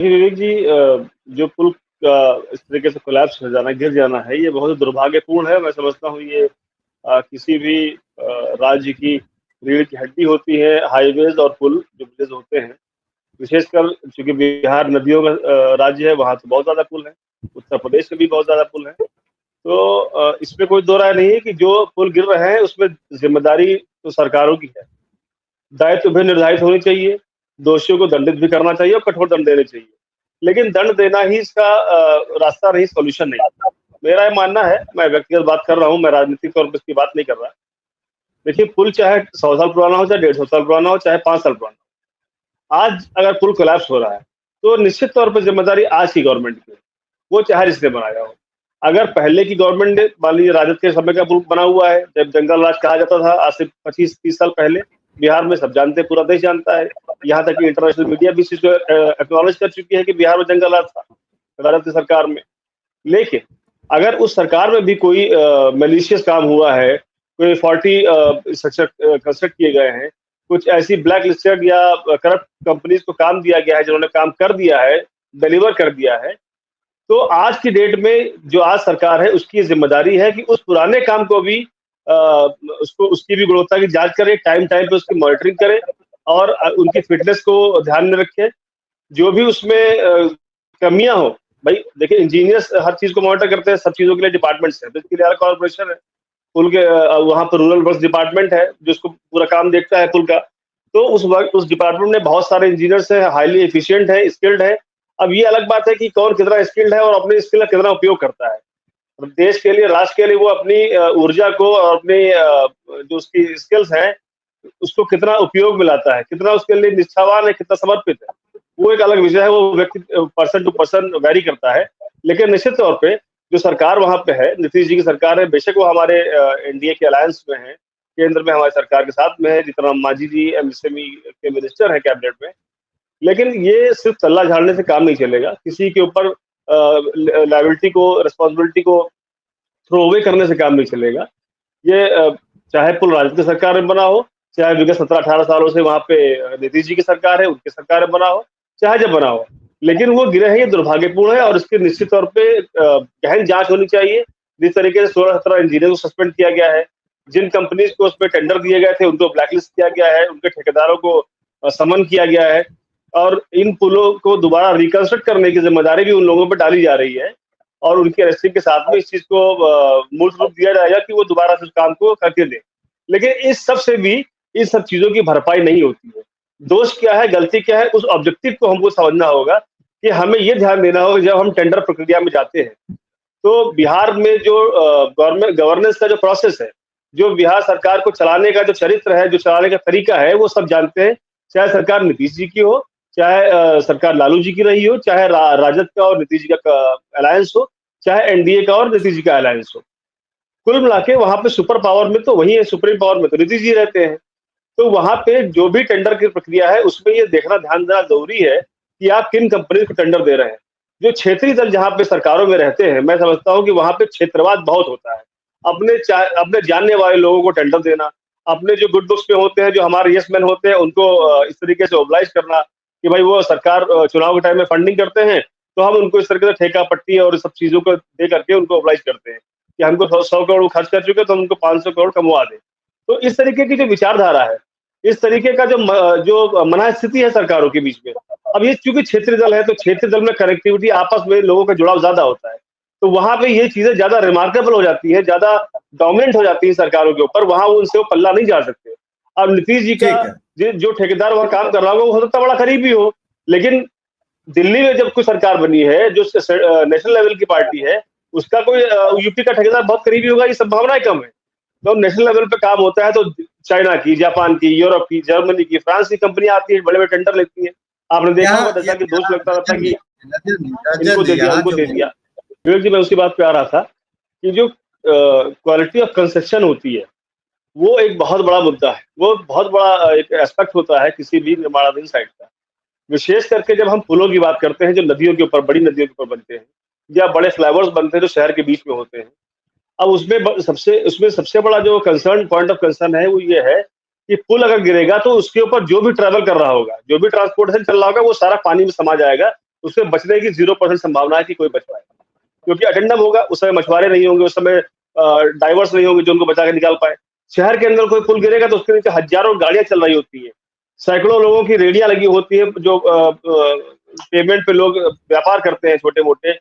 विवेक जी, जो पुल का इस तरीके से कोलैप्स हो जाना, गिर जाना है, ये बहुत दुर्भाग्यपूर्ण है। मैं समझता हूँ ये किसी भी राज्य की रीढ़ की हड्डी होती है। हाईवेज और पुल जो ब्रिज होते हैं, विशेषकर चूंकि बिहार नदियों का राज्य है, वहाँ तो बहुत ज्यादा पुल है। उत्तर प्रदेश में भी बहुत ज्यादा पुल है। तो इसमें कोई दो राय नहीं है कि जो पुल गिर रहे हैं उसमें जिम्मेदारी तो सरकारों की है। दायित्व भी निर्धारित होनी चाहिए, दोषियों को दंडित भी करना चाहिए और कठोर दंड देने चाहिए। लेकिन दंड देना ही इसका रास्ता नहीं, सॉल्यूशन नहीं। मेरा ये मानना है, मैं व्यक्तिगत बात कर रहा हूँ, मैं राजनीतिक तौर पर इसकी बात नहीं कर रहा। देखिए, पुल चाहे 100 साल पुराना हो, चाहे 150 साल पुराना हो, चाहे 5 साल पुराना हो, आज अगर पुल कोलैप्स हो रहा है तो निश्चित तौर पर जिम्मेदारी आज की गवर्नमेंट की है, वो चाहे जिसने बनाया हो। अगर पहले की गवर्नमेंट ने, मान लीजिए राजद के समय का पुल बना हुआ है, जब जंगल राज कहा जाता था आज से 25-30 साल पहले, बिहार में सब जानते हैं, पूरा देश जानता है। यहाँ तक कि इंटरनेशनल मीडिया भी इस चीज को एक्नॉलेज कर चुकी है कि बिहार में जंगल राज था राजद की सरकार में। लेकिन अगर उस सरकार में भी कोई मैलिशियस काम हुआ है, कोई फॉल्टी कंस्ट्रक्ट किए गए हैं, कुछ ऐसी ब्लैक लिस्टेड या करप्ट कंपनीज को काम दिया गया है जिन्होंने काम कर दिया है, डिलीवर कर दिया है, तो आज की डेट में जो आज सरकार है उसकी जिम्मेदारी है कि उस पुराने काम को भी उसको, उसकी भी गुणवत्ता की जांच करे, टाइम टाइम पे उसकी मॉनिटरिंग करे और उनकी फिटनेस को ध्यान में रखे। जो भी उसमें कमियां हो, भाई देखिए, इंजीनियर्स हर चीज को मॉनिटर करते हैं, सब चीजों के लिए डिपार्टमेंट्स है, तो इसके लिए कॉर्पोरेशन है। पुल के वहां पर रूरल वर्क्स डिपार्टमेंट है जो उसको पूरा काम देखता है पुल का। तो उस डिपार्टमेंट में बहुत सारे इंजीनियर्स हैं, हाईली एफिशिएंट है, स्किल्ड है। अब ये अलग बात है कि कौन कितना स्किल्ड है और अपने स्किल का कितना उपयोग करता है। देश के लिए, राष्ट्र के लिए वो अपनी ऊर्जा को और अपनी जो उसकी स्किल्स हैं उसको कितना उपयोग में लाता है, कितना उसके लिए निष्ठावान है, कितना समर्पित है, वो एक अलग विषय है। वो व्यक्ति पर्सन टू पर्सन वेरी करता है। लेकिन निश्चित तौर पे जो सरकार वहां पे है, नीतीश जी की सरकार है, बेशक वो हमारे एनडीए के अलायंस में है, केंद्र में हमारी सरकार के साथ में है, जीतन मांझी जी एमएसएमई के मिनिस्टर है कैबिनेट में। लेकिन ये सिर्फ तल्ला झाड़ने से काम नहीं चलेगा, किसी के ऊपर लायबिलिटी को, रिस्पॉन्सिबिलिटी को थ्रो अवे करने से काम नहीं चलेगा। ये चाहे पुल राजद की सरकार में बना हो, चाहे विगत 17-18 सालों से वहां पे नीतीश जी की सरकार है, उनकी सरकार में बना हो, चाहे जब बना हो, लेकिन वो गिरे हैं, ये दुर्भाग्यपूर्ण है और इसकी निश्चित तौर पे गहन जांच होनी चाहिए। जिस तरीके से 16-17 इंजीनियर को सस्पेंड किया गया है, जिन कंपनीज को उसमें टेंडर दिए गए थे उनको ब्लैकलिस्ट किया गया है, उनके ठेकेदारों को समन किया गया है, और इन पुलों को दोबारा रिकंस्ट्रक्ट करने की जिम्मेदारी भी उन लोगों पर डाली जा रही है। और उनके अरेस्टिंग के साथ में इस चीज को मूल रूप दिया जाएगा कि वो दोबारा से उस काम को करके दें। लेकिन इस सब से भी इन सब चीजों की भरपाई नहीं होती है। दोष क्या है, गलती क्या है, उस ऑब्जेक्टिव को हमको समझना होगा कि हमें ये ध्यान देना होगा जब हम टेंडर प्रक्रिया में जाते हैं। तो बिहार में जो गवर्नेंस का जो प्रोसेस है, जो बिहार सरकार को चलाने का जो चरित्र है, जो चलाने का तरीका है, वो सब जानते हैं। चाहे सरकार नीतीश जी की हो, चाहे सरकार लालू जी की रही हो, चाहे राजद का और नीतीश जी का अलायंस हो, चाहे एनडीए का और नीतीश जी का अलायंस हो। कुल मिला के वहां पे सुपर पावर में तो वही है, सुप्रीम पावर में तो नीतीश जी रहते हैं। तो वहां पे जो भी टेंडर की प्रक्रिया है उसमें ये देखना, ध्यान देना जरूरी है कि आप किन कंपनी को टेंडर दे रहे हैं। जो क्षेत्रीय दल जहां पे सरकारों में रहते हैं, मैं समझता हूँ कि वहां पे क्षेत्रवाद बहुत होता है। अपने जानने वाले लोगों को टेंडर देना, अपने जो गुड बुक्स पे होते हैं, जो हमारे यस मैन होते हैं, उनको इस तरीके से ओबलाइज करना कि भाई वो सरकार चुनाव के टाइम में फंडिंग करते हैं, तो हम उनको इस तरीके से ठेका पट्टी और सब चीजों को दे करके उनको ओबलाइज करते हैं कि हमको 100 करोड़ खर्च कर चुके तो हम उनको 500 करोड़ कमवा दें। तो इस तरीके की जो विचारधारा है, इस तरीके का जो मनःस्थिति है सरकारों के बीच में, अब ये चूंकि क्षेत्रीय दल है तो क्षेत्रीय दल में कनेक्टिविटी, आपस में लोगों का जुड़ाव ज्यादा होता है, तो वहां पे ये चीजें ज्यादा रिमार्केबल हो जाती है, ज्यादा डोमिनेंट हो जाती है सरकारों के ऊपर, वहां उनसे वो पल्ला नहीं जा सकते। अब नीतीश जी का जो ठेकेदार वहां काम कर रहा होगा वो हो सकता है बड़ा करीबी हो, लेकिन दिल्ली में जब कोई सरकार बनी है जो नेशनल लेवल की पार्टी है, उसका कोई यूपी का ठेकेदार बहुत करीबी होगा, ये संभावनाएं कम है। तो नेशनल लेवल पे काम होता है तो चाइना की, जापान की, यूरोप की, जर्मनी की, फ्रांस की कंपनियां आती है, बड़े बड़े टेंडर लेती है। आपने देखा होगा जैसा कि दोस्त लगता रहता कि इनको दे दिया, उनको दे दिया। विवेक जी, मैं उसी बात पे आ रहा था कि जो क्वालिटी ऑफ कंस्ट्रक्शन होती है वो एक बहुत बड़ा मुद्दा है, वो बहुत बड़ा एक एस्पेक्ट होता है किसी भी निर्माणाधीन साइट का। विशेष करके जब हम पुलों की बात करते हैं जो नदियों के ऊपर, बड़ी नदियों के ऊपर बनते हैं, या बड़े फ्लाईओवर्स बनते हैं जो शहर के बीच में होते हैं, अब उसमें सबसे बड़ा जो कंसर्न, पॉइंट ऑफ कंसर्न है, वो ये है कि पुल अगर गिरेगा तो उसके ऊपर जो भी ट्रैवल कर रहा होगा, जो भी ट्रांसपोर्टेशन चल रहा होगा, वो सारा पानी में समा जाएगा, उससे बचने की 0% संभावना है कि कोई बच पाए, क्योंकि अटेंडम होगा, उस समय मछुआरे नहीं होंगे, उस समय डाइवर्स नहीं होंगे जो उनको बचा के निकाल पाए। शहर के अंदर कोई पुल गिरेगा तो उसके नीचे हजारों गाड़ियां चल रही होती है, सैकड़ों लोगों की रेडियां लगी होती है, जो पेमेंट पे लोग व्यापार करते हैं छोटे मोटे,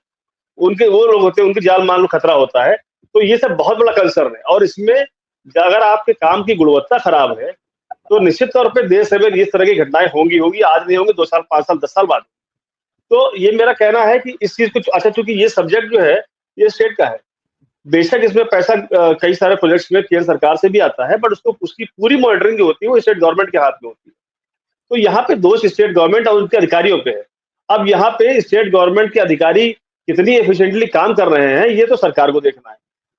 उनके वो लोग होते हैं, उनकी जान माल को खतरा होता है। तो ये सब बहुत बड़ा कंसर्न है, और इसमें अगर आपके काम की गुणवत्ता खराब है तो निश्चित तौर पे देश में इस तरह की घटनाएं होंगी, आज नहीं होंगी, 2 साल 5 साल 10 साल बाद। तो ये मेरा कहना है कि इस चीज को, अच्छा चूंकि ये सब्जेक्ट जो है ये स्टेट का है, बेशक इसमें पैसा कई सारे प्रोजेक्ट्स में केंद्र सरकार से भी आता है, बट उसको उसकी पूरी मॉनिटरिंग जो होती है वो स्टेट गवर्नमेंट के हाथ में होती है। तो यहाँ पे दोष स्टेट गवर्नमेंट और उनके अधिकारियों पे है। अब यहाँ पे स्टेट गवर्नमेंट के अधिकारी कितनी एफिशिएंटली काम कर रहे हैं ये तो सरकार को देखना है।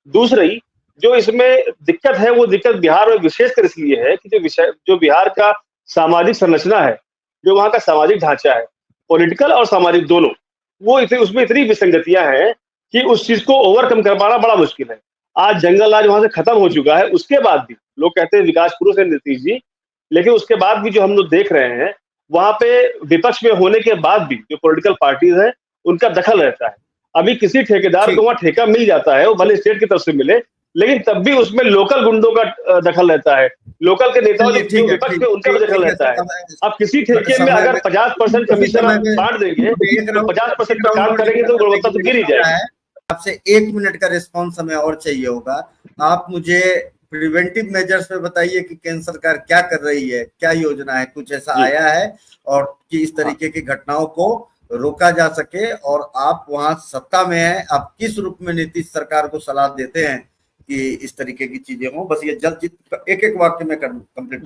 दूसरी जो इसमें दिक्कत है, वो दिक्कत बिहार में विशेषकर इसलिए है कि जो बिहार का सामाजिक संरचना है, जो वहाँ का सामाजिक ढांचा है, पॉलिटिकल और सामाजिक दोनों, वो उसमें इतनी विसंगतियां हैं कि उस चीज को ओवरकम कर पाना बड़ा मुश्किल है। आज जंगल राज वहां से खत्म हो चुका है, उसके बाद भी लोग कहते हैं विकास पुरुष है नीतीश जी, लेकिन उसके बाद भी जो हम लोग देख रहे हैं वहां पे विपक्ष में होने के बाद भी जो पॉलिटिकल पार्टीज है उनका दखल रहता है। अभी किसी ठेकेदार को वहां ठेका मिल जाता है, वो भले स्टेट की तरफ से मिले, लेकिन तब भी उसमें लोकल गुंडों का दखल रहता है, लोकल के नेताओं जो विपक्ष में उनका भी दखल रहता है। अब किसी ठेके में अगर 50% कमीशन बांट देंगे तो 50% पे काम करेंगे तो गुणवत्ता तो गिर ही जाएगी। आपसे 1 मिनट का रिस्पॉन्स हमें और चाहिए होगा। आप मुझे प्रिवेंटिव मेजर्स में बताइए कि केंद्र सरकार क्या कर रही है, क्या योजना है, कुछ ऐसा आया है और कि इस तरीके की घटनाओं को रोका जा सके। और आप वहां सत्ता में हैं, आप किस रूप में नीतीश सरकार को सलाह देते हैं कि इस तरीके की चीजें हो? बस ये जल्द एक वाक्य में कंप्लीट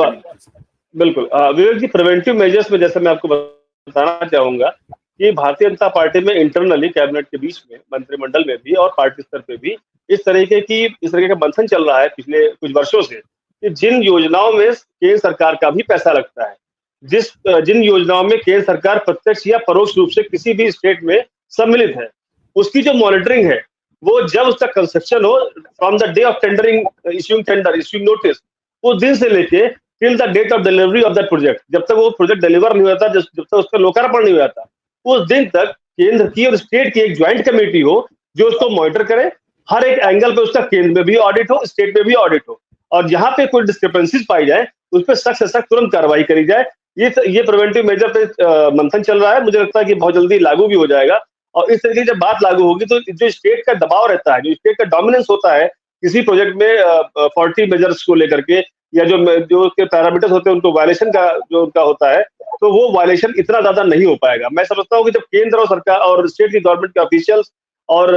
बिल्कुल विवेक जी, प्रिवेंटिव मेजर्स में जैसे मैं आपको बताना चाहूंगा कि भारतीय जनता पार्टी में इंटरनली कैबिनेट के बीच में, मंत्रिमंडल में भी और पार्टी स्तर पे भी इस तरीके का मंथन चल रहा है पिछले कुछ वर्षों से कि जिन योजनाओं में केंद्र सरकार का भी पैसा लगता है, जिन योजनाओं में केंद्र सरकार प्रत्यक्ष या परोक्ष रूप से किसी भी स्टेट में सम्मिलित है, उसकी जो मॉनिटरिंग है वो जब उसका कंस्ट्रक्शन हो, from the day of tendering, issuing notice, उस दिन से लेके till the date of delivery of that project, जब तक वो प्रोजेक्ट डिलीवर नहीं होता, जब तक उसका लोकार्पण नहीं हो जाता, उस दिन तक केंद्र की और स्टेट की एक ज्वाइंट कमेटी हो जो उसको मॉनिटर करे, हर एक एंगल पे उसका केंद्र में भी ऑडिट हो, स्टेट में भी ऑडिट हो, और जहां पे कोई डिस्क्रिपेंसीज पाई जाए उस पर सख्त से सख्त तुरंत कार्रवाई करी जाए। ये प्रिवेंटिव मेजर पे मंथन चल रहा है, मुझे लगता है कि बहुत जल्दी लागू भी हो जाएगा। और इस तरीके की जब बात लागू होगी तो जो स्टेट का दबाव रहता है, जो स्टेट का डोमिनेंस होता है किसी प्रोजेक्ट में 40 मेजर्स को लेकर के, या जो उसके पैरामीटर्स होते हैं उनको वायलेशन का जो उनका होता है, तो वो वायलेशन इतना ज्यादा नहीं हो पाएगा। मैं समझता हूँ कि जब केंद्र और सरकार और स्टेट की गवर्नमेंट के ऑफिशियल्स और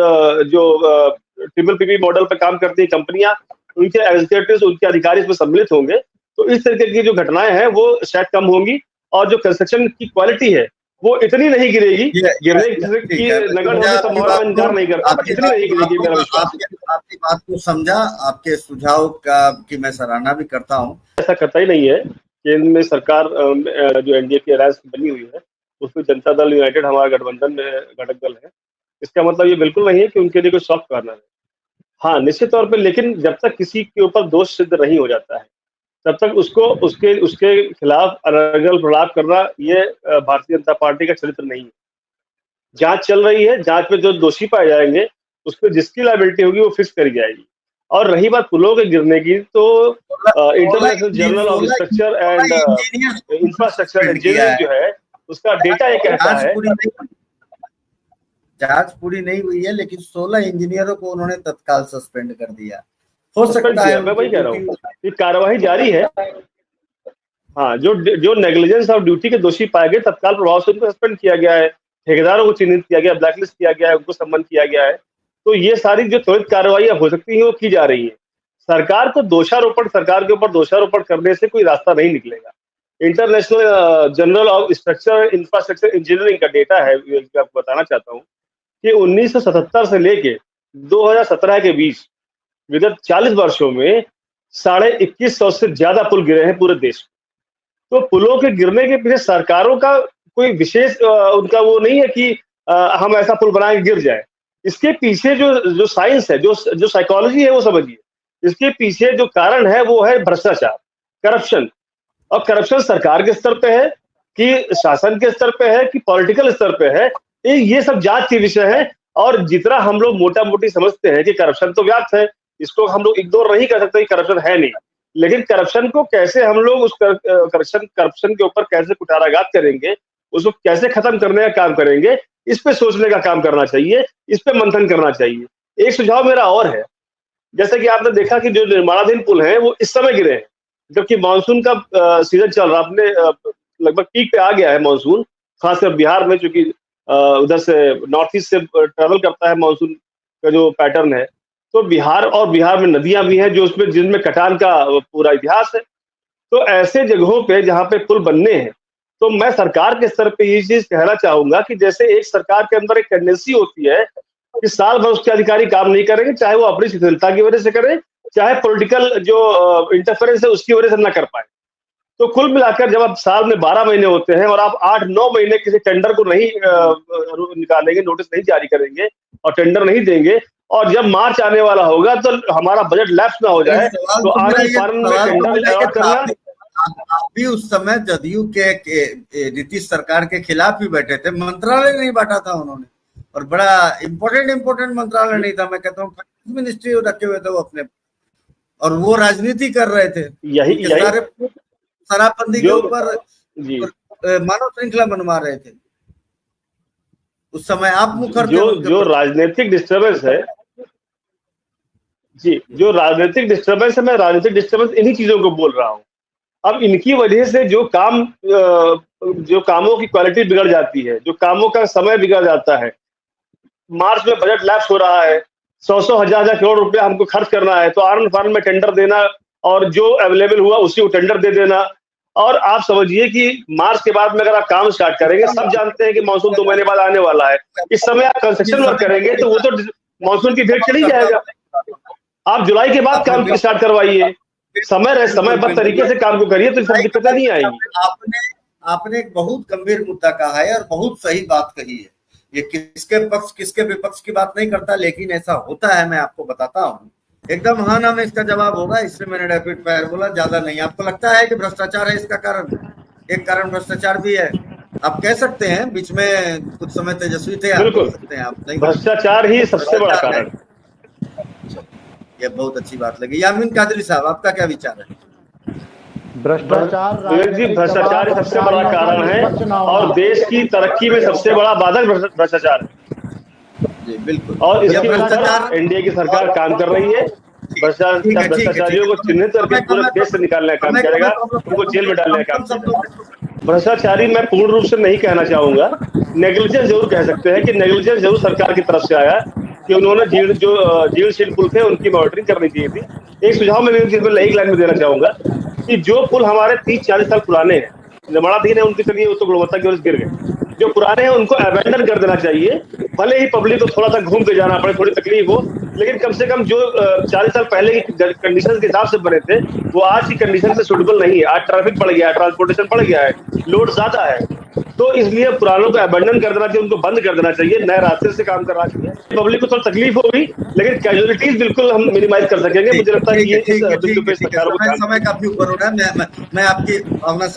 जो PPP मॉडल पे काम करती है कंपनियां, उनके एग्जीक्यूटिव्स, उनके अधिकारी इसमें सम्मिलित होंगे, तो इस तरीके की जो घटनाएं हैं वो शायद कम होंगी, और जो कंस्ट्रक्शन की क्वालिटी है वो इतनी नहीं गिरेगी, गिरने की नगर होने की संभावना इंकार नहीं करता, इतनी नहीं गिरेगी, मेरा विश्वास है। आपकी बात को समझा, आपके सुझाव का की मैं सराहना भी करता हूँ। ऐसा करता ही नहीं है। केंद्र में सरकार जो एनडीए की अलायंस बनी हुई है उसमें जनता दल यूनाइटेड हमारा गठबंधन में घटक दल है, इसका मतलब ये बिल्कुल नहीं है कि उनके लिए कोई सॉफ्ट कॉर्नर है। हाँ, निश्चित तौर पे, लेकिन जब तक किसी के ऊपर दोष सिद्ध नहीं हो जाता है तब तक उसको उसके खिलाफ अनर्गल प्रलाप करना ये भारतीय जनता पार्टी का चरित्र नहीं है। जांच चल रही है, जांच में जो दोषी पाए जाएंगे उस पर जिसकी लायबिलिटी होगी वो फिक्स करी जाएगी। और रही बात पुलों के गिरने की, तो international journal of structure and infrastructure engineering जो है उसका डेटा ये कहता है, जांच पूरी नहीं हुई है, लेकिन 16 इंजीनियरों को उन्होंने तत्काल सस्पेंड कर दिया। हो सकता है, मैं वही कह रहा हूँ कि कार्रवाई जारी है। हाँ, जो नेग्लिजेंस ऑफ ड्यूटी के दोषी पाए गए तत्काल प्रभाव से उनको सस्पेंड किया गया है, ठेकेदारों को चिन्हित किया गया, ब्लैकलिस्ट किया गया है, उनको सम्मन किया गया है। तो ये सारी जो त्वरित कार्रवाई हो सकती है वो की जा रही है। सरकार को सरकार के ऊपर दोषारोपण करने से कोई रास्ता नहीं निकलेगा। International journal of structure infrastructure engineering का डेटा है, आपको बताना चाहता हूँ कि 1977 से लेके 2017 के बीच विगत 40 वर्षों में 2150 से ज्यादा पुल गिरे हैं पूरे देश में। तो पुलों के गिरने के पीछे सरकारों का कोई विशेष उनका वो नहीं है कि हम ऐसा पुल बनाएंगे गिर जाए। इसके पीछे जो साइंस है, जो साइकोलॉजी है वो समझिए। इसके पीछे जो कारण है वो है भ्रष्टाचार, करप्शन। और करप्शन सरकार के स्तर पे है कि शासन के स्तर पे है कि पॉलिटिकल स्तर पे है, ये सब जांच के विषय है। और जितना हम लोग मोटा मोटी समझते हैं कि करप्शन तो व्याप्त है, इसको हम लोग इग्नोर नहीं कर सकते कि करप्शन है नहीं, लेकिन करप्शन को कैसे हम लोग उस करप्शन के ऊपर कैसे कुठाराघात करेंगे, उसको कैसे खत्म करने का काम करेंगे, इस पे सोचने का काम करना चाहिए, इस पे मंथन करना चाहिए। एक सुझाव मेरा और है, जैसे कि आपने देखा कि जो निर्माणाधीन पुल हैं वो इस समय गिरे हैं, जबकि मानसून का सीजन चल रहा, अपने लगभग पीक पे आ गया है मानसून, खासकर बिहार में, चूंकि उधर से नॉर्थ ईस्ट से ट्रेवल करता है मानसून का जो पैटर्न है, तो बिहार में नदियां भी हैं जो उसमें जिनमें कटान का पूरा इतिहास है। तो ऐसे जगहों पे जहाँ पे पुल बनने हैं, तो मैं सरकार के स्तर पे ये चीज कहना चाहूंगा कि जैसे एक सरकार के अंदर एक टेंडेंसी होती है कि साल भर उसके अधिकारी काम नहीं करेंगे, चाहे वो अपनी शिथिलता की वजह से करें, चाहे पॉलिटिकल जो इंटरफेरेंस है उसकी वजह से ना कर पाए। तो कुल मिलाकर जब आप साल में 12 महीने होते हैं और आप 8-9 महीने किसी टेंडर को नहीं निकालेंगे, नोटिस नहीं जारी करेंगे और टेंडर नहीं देंगे, और जब मार्च आने वाला होगा तो हमारा बजट लैप्स ना हो जाए, तो आगे फॉर्म में टेंडर अलॉट करना। आप भी उस समय जदयू के नीतीश सरकार के खिलाफ ही बैठे थे, मंत्रालय नहीं बांटा था उन्होंने, और बड़ा इम्पोर्टेंट मंत्रालय नहीं था, मैं कहता हूँ मिनिस्ट्री रखे हुए थे वो अपने, और वो राजनीति कर रहे थे यही शराबबंदी के ऊपर मानव श्रृंखला बनवा रहे थे उस समय। आप मुखर जो राजनीतिक डिस्टर्बेंस है जी, जो राजनीतिक डिस्टर्बेंस है, मैं राजनीतिक डिस्टर्बेंस इन्हीं चीजों को बोल रहा हूँ। अब इनकी वजह से जो कामों की क्वालिटी बिगड़ जाती है, जो कामों का समय बिगड़ जाता है, मार्च में बजट लैप्स हो रहा है, 100 हजार करोड़ रुपया हमको खर्च करना है, तो आर्न फार्म में टेंडर देना और जो अवेलेबल हुआ उसी को टेंडर दे देना। और आप समझिए कि मार्च के बाद में अगर आप काम स्टार्ट करेंगे, सब जानते हैं कि मानसून 2 महीने बाद आने वाला है, इस समय आप कंस्ट्रक्शन वर्क करेंगे तो वो तो मानसून की डेट चली जाएगा। आप जुलाई के बाद काम स्टार्ट करवाइए, समयबद्ध तरीके से काम को करिए, तो इसमें दिक्कतें नहीं आएंगी। आपने एक बहुत गंभीर मुद्दा कहा है और बहुत सही बात कही है। ये किसके पक्ष किसके विपक्ष की बात नहीं करता, लेकिन ऐसा होता है, मैं आपको बताता हूँ। एकदम हाँ ना में इसका जवाब होगा, इसलिए मैंने रैपिड फायर बोला, ज्यादा नहीं। आपको लगता है कि भ्रष्टाचार है इसका कारण? एक कारण भ्रष्टाचार भी है, आप कह सकते हैं। बीच में कुछ समय तेजस्वी थे, आप बोल सकते हैं, आप नहीं, भ्रष्टाचार ही सबसे बड़ा कारण। ये बहुत अच्छी बात लगी। यामीन कादरी साहब, आपका क्या विचार है? भ्रष्टाचार सबसे बड़ा कारण है और देश की तरक्की में सबसे बड़ा बाधक भ्रष्टाचार है जी, बिल्कुल। और इसकी भ्रष्टाचार एनडीए की सरकार काम कर रही है। भ्रष्टाचारियों को चिन्हित करके पूरे देश से निकालने का काम करेगा, उनको जेल में डालने का काम करेगा। भ्रष्टाचारी मैं पूर्ण रूप से नहीं कहना चाहूंगा, नेग्लिजेंस जरूर कह सकते हैं कि नेग्लिजेंस जरूर सरकार की तरफ से आया कि उन्होंने जीर्ण पुल थे उनकी मॉनिटरिंग करनी चाहिए थी। एक सुझाव मैं एक लाइन में देना चाहूंगा कि जो पुल हमारे 30-40 साल पुराने हैं, निर्माणाधीन है, उनके चलिए वो तो गुणवत्ता की वजह से गिर गए, जो पुराने हैं उनको अबैंडन कर देना चाहिए। भले ही पब्लिक को थोड़ा सा घूम के जाना पड़े, थोड़ी तकलीफ हो, लेकिन कम से कम जो 40 साल पहले की कंडीशन के हिसाब से बने थे वो आज की कंडीशन से सूटेबल नहीं है। आज ट्रैफिक बढ़ गया है, ट्रांसपोर्टेशन बढ़ गया है, लोड ज्यादा है, तो इसलिए पुरानों को अबैंडन कर देना चाहिए, उनको बंद कर देना चाहिए, नए रास्ते से काम करना चाहिए। पब्लिक को थोड़ा तकलीफ होगी, लेकिन कैजुअलिटीज बिल्कुल हम मिनिमाइज कर सकेंगे। मुझे लगता है कि ये समय काफी ऊपर हो रहा है, मैं आपकी भावना